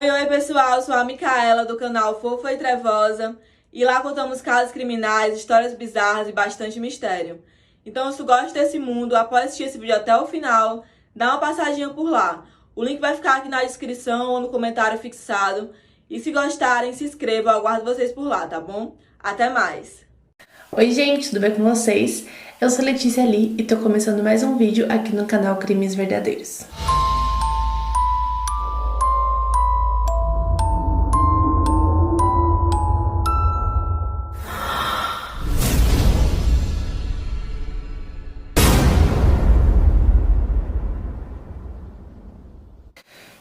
Oi, pessoal, eu sou a Micaela do canal Fofa e Trevosa e lá contamos casos criminais, histórias bizarras e bastante mistério. Então, se tu gosta desse mundo, após assistir esse vídeo até o final, dá uma passadinha por lá. O link vai ficar aqui na descrição ou no comentário fixado. E se gostarem, se inscrevam, eu aguardo vocês por lá, tá bom? Até mais! Oi gente, tudo bem com vocês? Eu sou Letícia Lee e tô começando mais um vídeo aqui no canal Crimes Verdadeiros.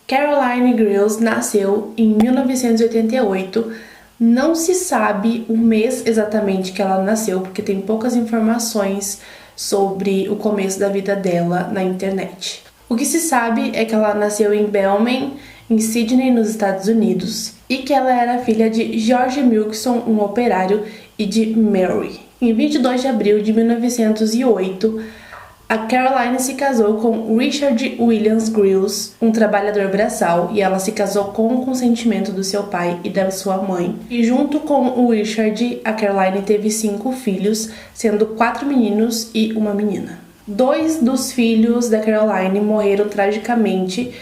Caroline Griles nasceu em 1988. Não se sabe o mês exatamente que ela nasceu, porque tem poucas informações sobre o começo da vida dela na internet. O que se sabe é que ela nasceu em Belmont, em Sydney, nos Estados Unidos, e que ela era filha de George Milkson, um operário, e de Mary. Em 22 de abril de 1908, a Caroline se casou com Richard Williams Griles, um trabalhador braçal, e ela se casou com o consentimento do seu pai e da sua mãe. E junto com o Richard, a Caroline teve 5 filhos, sendo 4 meninos e uma menina. 2 dos filhos da Caroline morreram tragicamente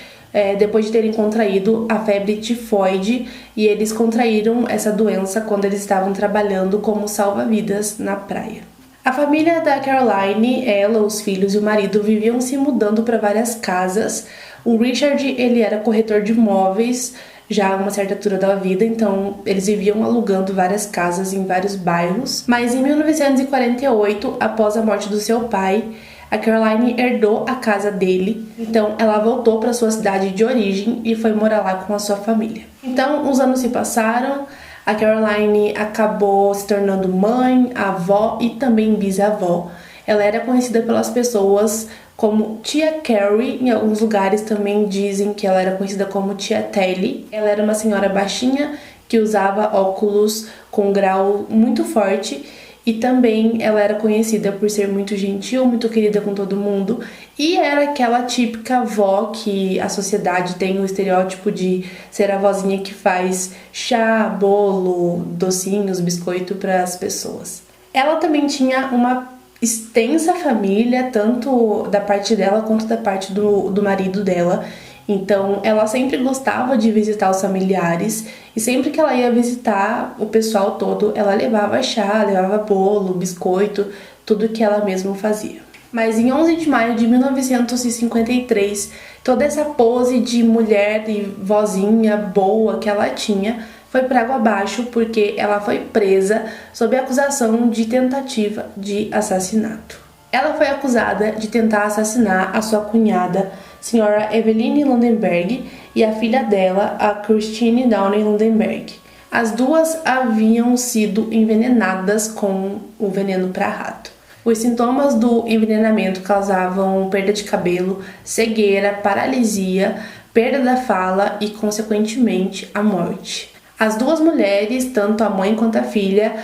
depois de terem contraído a febre tifoide, e eles contraíram essa doença quando eles estavam trabalhando como salva-vidas na praia. A família da Caroline, ela, os filhos e o marido viviam se mudando para várias casas. O Richard, ele era corretor de imóveis já a uma certa altura da vida, então eles viviam alugando várias casas em vários bairros. Mas em 1948, após a morte do seu pai, a Caroline herdou a casa dele, então ela voltou para sua cidade de origem e foi morar lá com a sua família. Então os anos se passaram. A Caroline acabou se tornando mãe, avó e também bisavó. Ela era conhecida pelas pessoas como Tia Carrie, em alguns lugares também dizem que ela era conhecida como Tia Telly. Ela era uma senhora baixinha que usava óculos com grau muito forte, e também ela era conhecida por ser muito gentil, muito querida com todo mundo, e era aquela típica avó que a sociedade tem o estereótipo de ser a vozinha que faz chá, bolo, docinhos, biscoito para as pessoas. Ela também tinha uma extensa família, tanto da parte dela quanto da parte do marido dela. Então, ela sempre gostava de visitar os familiares, e sempre que ela ia visitar o pessoal todo, ela levava chá, levava bolo, biscoito, tudo que ela mesma fazia. Mas em 11 de maio de 1953, toda essa pose de mulher e vozinha boa que ela tinha foi por água abaixo, porque ela foi presa sob acusação de tentativa de assassinato. Ela foi acusada de tentar assassinar a sua cunhada, senhora Eveline Lundenberg, e a filha dela, a Christine Downing Lundenberg. As duas haviam sido envenenadas com o veneno para rato. Os sintomas do envenenamento causavam perda de cabelo, cegueira, paralisia, perda da fala e, consequentemente, a morte. As duas mulheres, tanto a mãe quanto a filha,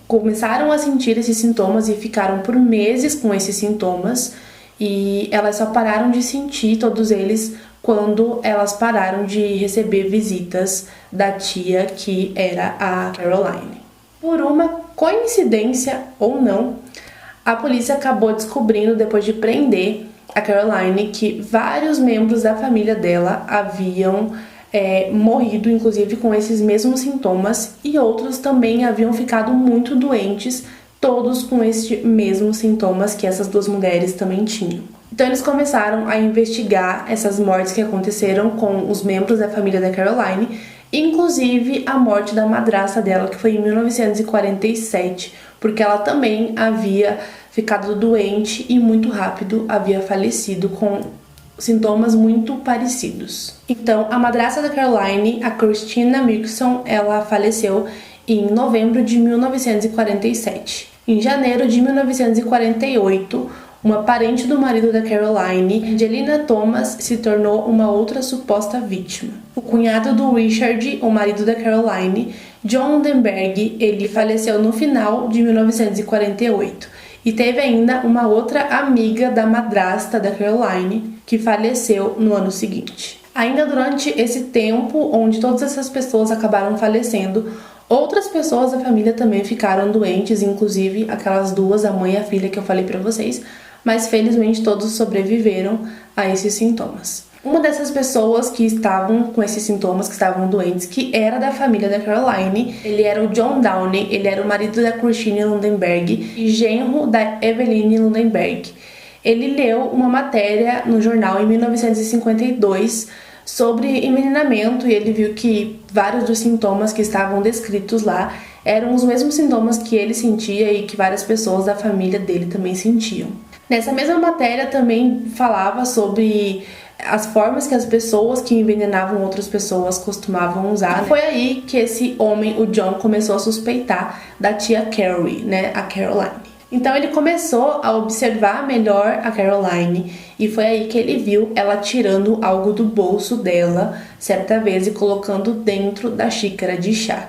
começaram a sentir esses sintomas e ficaram por meses com esses sintomas, e elas só pararam de sentir todos eles quando elas pararam de receber visitas da tia, que era a Caroline. Por uma coincidência ou não, a polícia acabou descobrindo, depois de prender a Caroline, que vários membros da família dela haviam morrido, inclusive com esses mesmos sintomas, e outros também haviam ficado muito doentes, todos com esses mesmos sintomas que essas duas mulheres também tinham. Então eles começaram a investigar essas mortes que aconteceram com os membros da família da Caroline, inclusive a morte da madrasta dela, que foi em 1947, porque ela também havia ficado doente e muito rápido havia falecido com sintomas muito parecidos. Então, a madrasta da Caroline, a Christina Milkson, ela faleceu em novembro de 1947. Em janeiro de 1948, uma parente do marido da Caroline, Angelina Thomas, se tornou uma outra suposta vítima. O cunhado do Richard, o marido da Caroline, John Lundenberg, ele faleceu no final de 1948. E teve ainda uma outra amiga da madrasta da Caroline, que faleceu no ano seguinte. Ainda durante esse tempo, onde todas essas pessoas acabaram falecendo, outras pessoas da família também ficaram doentes, inclusive aquelas duas, a mãe e a filha que eu falei pra vocês, mas felizmente todos sobreviveram a esses sintomas. Uma dessas pessoas que estavam com esses sintomas, que estavam doentes, que era da família da Caroline, ele era o John Downey, ele era o marido da Christine Lundenberg e genro da Eveline Lundenberg. Ele leu uma matéria no jornal em 1952 sobre envenenamento e ele viu que vários dos sintomas que estavam descritos lá eram os mesmos sintomas que ele sentia e que várias pessoas da família dele também sentiam. Nessa mesma matéria também falava sobre as formas que as pessoas que envenenavam outras pessoas costumavam usar. Foi aí que esse homem, o John, começou a suspeitar da tia Carrie, né, a Caroline. Então ele começou a observar melhor a Caroline e foi aí que ele viu ela tirando algo do bolso dela certa vez e colocando dentro da xícara de chá.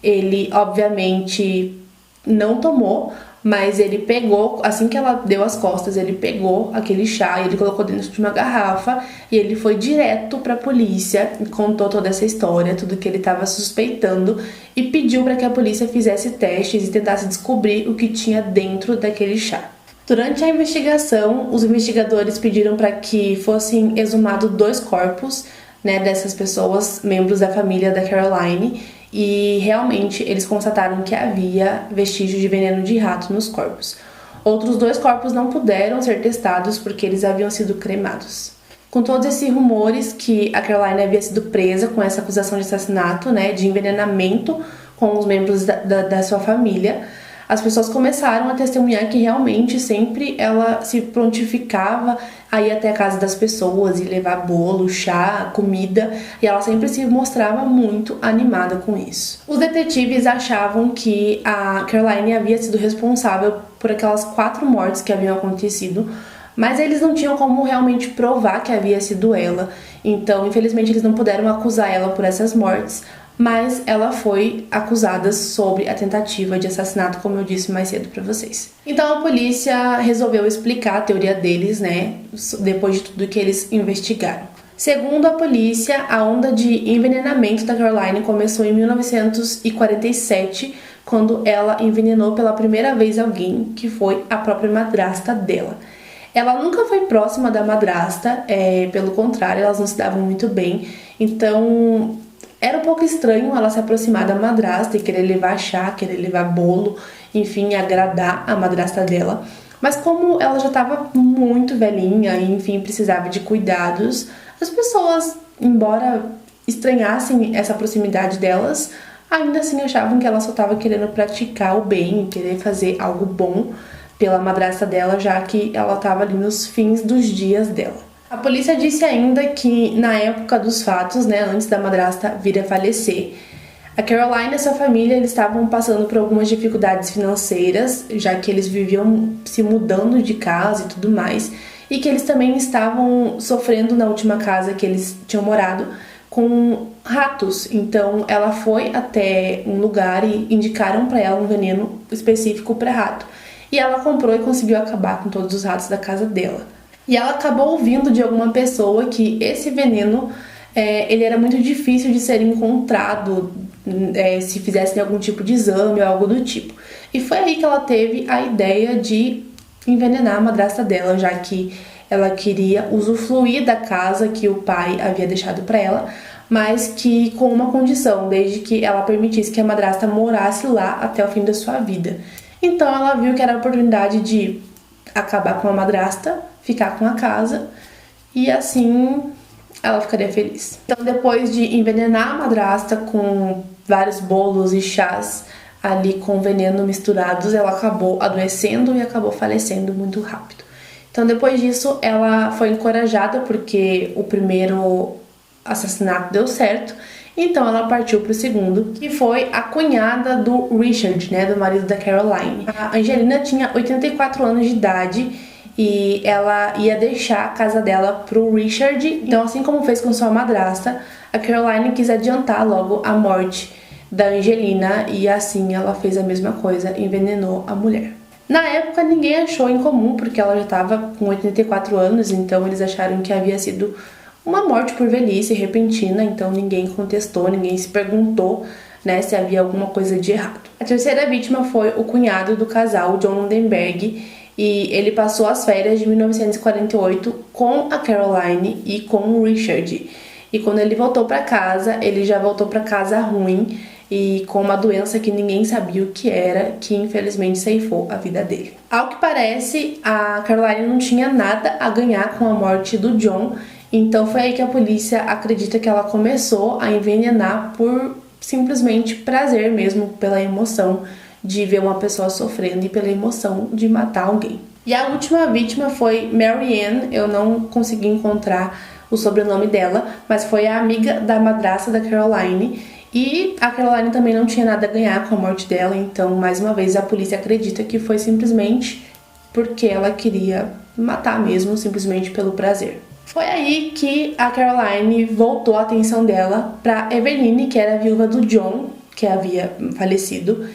Ele obviamente não tomou, mas ele pegou, assim que ela deu as costas, ele pegou aquele chá e ele colocou dentro de uma garrafa e ele foi direto para a polícia e contou toda essa história, tudo que ele estava suspeitando e pediu para que a polícia fizesse testes e tentasse descobrir o que tinha dentro daquele chá. Durante a investigação, os investigadores pediram para que fossem exumados 2 corpos, né, dessas pessoas, membros da família da Caroline, e realmente eles constataram que havia vestígios de veneno de rato nos corpos. Outros 2 corpos não puderam ser testados porque eles haviam sido cremados. Com todos esses rumores que a Caroline havia sido presa com essa acusação de assassinato, né, de envenenamento com os membros da sua família, as pessoas começaram a testemunhar que realmente sempre ela se prontificava a ir até a casa das pessoas e levar bolo, chá, comida, e ela sempre se mostrava muito animada com isso. Os detetives achavam que a Caroline havia sido responsável por aquelas 4 mortes que haviam acontecido, mas eles não tinham como realmente provar que havia sido ela, então infelizmente eles não puderam acusar ela por essas mortes, mas ela foi acusada sobre a tentativa de assassinato, como eu disse mais cedo pra vocês. Então a polícia resolveu explicar a teoria deles, né, depois de tudo que eles investigaram. Segundo a polícia, a onda de envenenamento da Caroline começou em 1947, quando ela envenenou pela primeira vez alguém, que foi a própria madrasta dela. Ela nunca foi próxima da madrasta, pelo contrário, elas não se davam muito bem, então era um pouco estranho ela se aproximar da madrasta e querer levar chá, querer levar bolo, enfim, agradar a madrasta dela. Mas como ela já estava muito velhinha e, enfim, precisava de cuidados, as pessoas, embora estranhassem essa proximidade delas, ainda assim achavam que ela só estava querendo praticar o bem, querer fazer algo bom pela madrasta dela, já que ela estava ali nos fins dos dias dela. A polícia disse ainda que na época dos fatos, né, antes da madrasta vir a falecer, a Caroline e sua família eles estavam passando por algumas dificuldades financeiras, já que eles viviam se mudando de casa e tudo mais, e que eles também estavam sofrendo na última casa que eles tinham morado com ratos. Então ela foi até um lugar e indicaram para ela um veneno específico para rato. E ela comprou e conseguiu acabar com todos os ratos da casa dela. E ela acabou ouvindo de alguma pessoa que esse veneno ele era muito difícil de ser encontrado se fizessem algum tipo de exame ou algo do tipo. E foi aí que ela teve a ideia de envenenar a madrasta dela, já que ela queria usufruir da casa que o pai havia deixado para ela, mas que com uma condição, desde que ela permitisse que a madrasta morasse lá até o fim da sua vida. Então ela viu que era a oportunidade de acabar com a madrasta, ficar com a casa e assim ela ficaria feliz. Então depois de envenenar a madrasta com vários bolos e chás ali com veneno misturados, ela acabou adoecendo e acabou falecendo muito rápido. Então depois disso ela foi encorajada porque o primeiro assassinato deu certo, então ela partiu para o segundo, que foi a cunhada do Richard, né, do marido da Caroline. A Angelina tinha 84 anos de idade e ela ia deixar a casa dela pro Richard. Então, assim como fez com sua madrasta, a Caroline quis adiantar logo a morte da Angelina e assim ela fez a mesma coisa, envenenou a mulher. Na época ninguém achou incomum porque ela já estava com 84 anos, então eles acharam que havia sido uma morte por velhice repentina, então ninguém contestou, ninguém se perguntou, né, se havia alguma coisa de errado. A terceira vítima foi o cunhado do casal, John Lundenberg, e ele passou as férias de 1948 com a Caroline e com o Richard. E quando ele voltou para casa, ele já voltou para casa ruim e com uma doença que ninguém sabia o que era, que infelizmente ceifou a vida dele. Ao que parece, a Caroline não tinha nada a ganhar com a morte do John, então foi aí que a polícia acredita que ela começou a envenenar por simplesmente prazer mesmo, pela emoção de ver uma pessoa sofrendo e pela emoção de matar alguém. E a última vítima foi Mary Ann, eu não consegui encontrar o sobrenome dela, mas foi a amiga da madrasta da Caroline, e a Caroline também não tinha nada a ganhar com a morte dela, então mais uma vez a polícia acredita que foi simplesmente porque ela queria matar mesmo, simplesmente pelo prazer. Foi aí que a Caroline voltou a atenção dela para Eveline, que era a viúva do John, que havia falecido,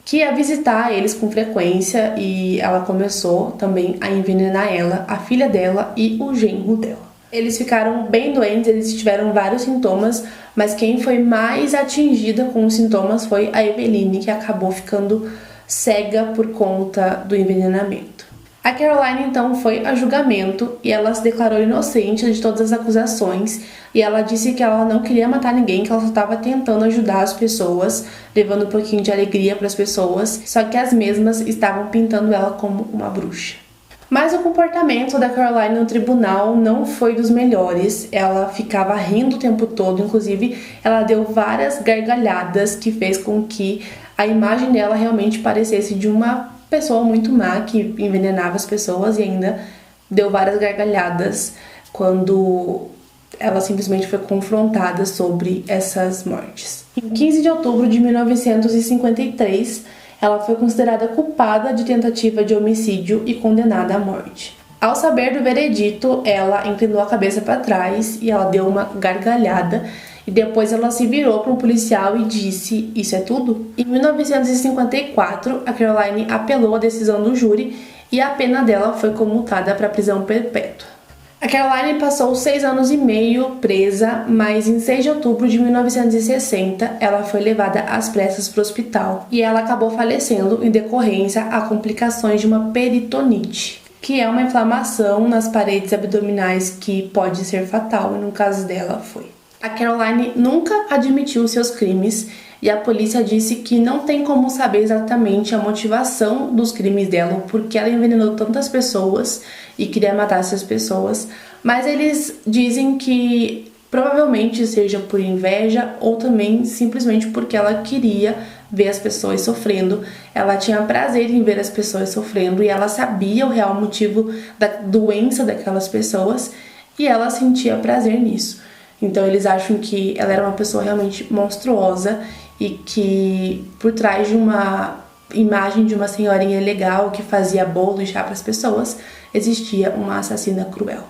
que ia visitar eles com frequência, e ela começou também a envenenar ela, a filha dela e o genro dela. Eles ficaram bem doentes, eles tiveram vários sintomas, mas quem foi mais atingida com os sintomas foi a Eveline, que acabou ficando cega por conta do envenenamento. A Caroline então foi a julgamento e ela se declarou inocente de todas as acusações, e ela disse que ela não queria matar ninguém, que ela só estava tentando ajudar as pessoas, levando um pouquinho de alegria para as pessoas, só que as mesmas estavam pintando ela como uma bruxa. Mas o comportamento da Caroline no tribunal não foi dos melhores, ela ficava rindo o tempo todo, inclusive ela deu várias gargalhadas que fez com que a imagem dela realmente parecesse de uma pessoa muito má que envenenava as pessoas, e ainda deu várias gargalhadas quando ela simplesmente foi confrontada sobre essas mortes. Em 15 de outubro de 1953, ela foi considerada culpada de tentativa de homicídio e condenada à morte. Ao saber do veredito, ela inclinou a cabeça para trás e ela deu uma gargalhada, e depois ela se virou para um policial e disse: "Isso é tudo?" Em 1954, a Caroline apelou a decisão do júri e a pena dela foi comutada para prisão perpétua. A Caroline passou 6 anos e meio presa, mas em 6 de outubro de 1960 ela foi levada às pressas para o hospital e ela acabou falecendo em decorrência a complicações de uma peritonite, que é uma inflamação nas paredes abdominais que pode ser fatal, e no caso dela foi. A Caroline nunca admitiu seus crimes e a polícia disse que não tem como saber exatamente a motivação dos crimes dela, porque ela envenenou tantas pessoas e queria matar essas pessoas, mas eles dizem que provavelmente seja por inveja ou também simplesmente porque ela queria ver as pessoas sofrendo, ela tinha prazer em ver as pessoas sofrendo e ela sabia o real motivo da doença daquelas pessoas e ela sentia prazer nisso. Então eles acham que ela era uma pessoa realmente monstruosa e que por trás de uma imagem de uma senhorinha legal que fazia bolo e chá para as pessoas, existia uma assassina cruel.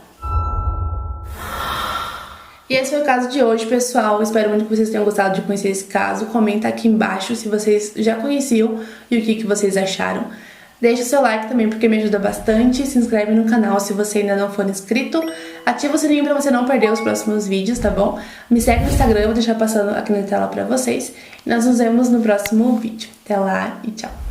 E esse foi o caso de hoje, pessoal. Espero muito que vocês tenham gostado de conhecer esse caso. Comenta aqui embaixo se vocês já conheciam e o que vocês acharam. Deixa o seu like também porque me ajuda bastante. Se inscreve no canal se você ainda não for inscrito. Ativa o sininho pra você não perder os próximos vídeos, tá bom? Me segue no Instagram, eu vou deixar passando aqui na tela pra vocês. E nós nos vemos no próximo vídeo. Até lá e tchau!